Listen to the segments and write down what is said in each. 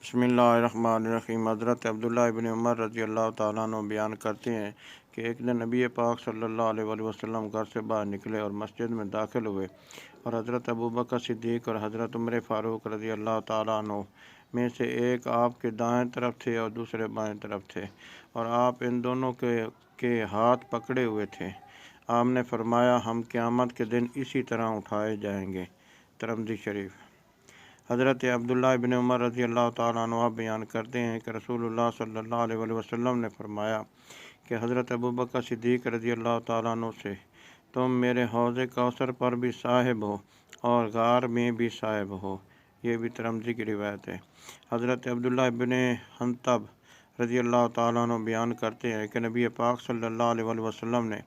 بسم اللہ الرحمن الرحیم۔ حضرت عبداللہ ابن عمر رضی اللہ تعالیٰ عنہ بیان کرتے ہیں کہ ایک دن نبی پاک صلی اللہ علیہ وسلم گھر سے باہر نکلے اور مسجد میں داخل ہوئے، اور حضرت ابوبکر صدیق اور حضرت عمر فاروق رضی اللہ تعالیٰ عنہ میں سے ایک آپ کے دائیں طرف تھے اور دوسرے بائیں طرف تھے، اور آپ ان دونوں کے ہاتھ پکڑے ہوئے تھے۔ آپ نے فرمایا، ہم قیامت کے دن اسی طرح اٹھائے جائیں گے۔ ترمذی شریف۔ حضرت عبداللہ ابن عمر رضی اللہ تعالیٰ عنہ بیان کرتے ہیں کہ رسول اللہ صلی اللہ علیہ وسلم نے فرمایا کہ حضرت ابوبکر صدیق رضی اللہ تعالیٰ عنہ سے، تم میرے حوض کوثر پر بھی صاحب ہو اور غار میں بھی صاحب ہو۔ یہ بھی ترمذی کی روایت ہے۔ حضرت عبداللہ ابن حنطب رضی اللہ تعالیٰ عنہ بیان کرتے ہیں کہ نبی پاک صلی اللہ علیہ وسلم نے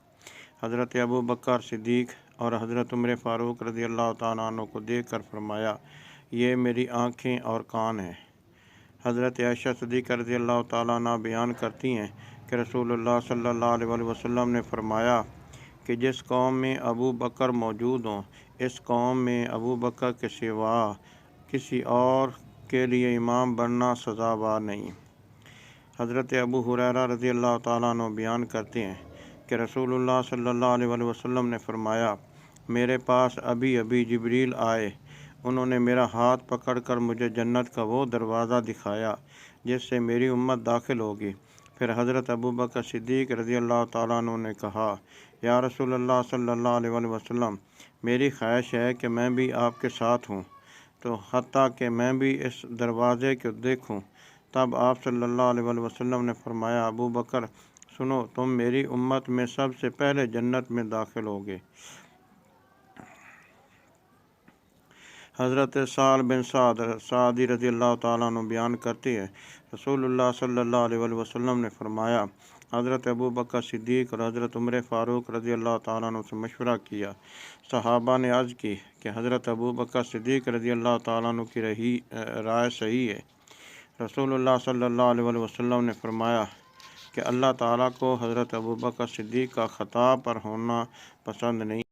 حضرت ابوبکر صدیق اور حضرت عمر فاروق رضی اللہ تعالیٰ عنہ کو دیکھ کر فرمایا، یہ میری آنکھیں اور کان ہیں۔ حضرت عائشہ صدیقہ رضی اللہ تعالیٰ عنہ بیان کرتی ہیں کہ رسول اللہ صلی اللہ علیہ وسلم نے فرمایا کہ جس قوم میں ابو بکر موجود ہوں، اس قوم میں ابو بکر کے سوا کسی اور کے لیے امام بننا سزاوار نہیں۔ حضرت ابو ہریرہ رضی اللہ تعالیٰ عنہ بیان کرتے ہیں کہ رسول اللہ صلی اللہ علیہ وسلم نے فرمایا، میرے پاس ابھی جبریل آئے، انہوں نے میرا ہاتھ پکڑ کر مجھے جنت کا وہ دروازہ دکھایا جس سے میری امت داخل ہوگی۔ پھر حضرت ابوبکر صدیق رضی اللہ تعالیٰ عنہ نے کہا، یا رسول اللہ صلی اللہ علیہ وسلم، میری خواہش ہے کہ میں بھی آپ کے ساتھ ہوں، تو حتیٰ کہ میں بھی اس دروازے کو دیکھوں۔ تب آپ صلی اللہ علیہ وسلم نے فرمایا، ابو بکر سنو، تم میری امت میں سب سے پہلے جنت میں داخل ہوگے۔ حضرت سہل بن سعدی رضی اللہ تعالیٰ عنہ بیان کرتے ہیں، رسول اللہ صلی اللہ علیہ وسلم نے فرمایا، حضرت ابوبکر صدیق اور حضرت عمر فاروق رضی اللہ تعالیٰ عنہ سے مشورہ کیا۔ صحابہ نے عرض کی کہ حضرت ابوبکر صدیق رضی اللہ تعالیٰ عنہ کی رائے صحیح ہے۔ رسول اللہ صلی اللہ علیہ وسلم نے فرمایا کہ اللہ تعالیٰ کو حضرت ابوبکر صدیق کا خطا پر ہونا پسند نہیں۔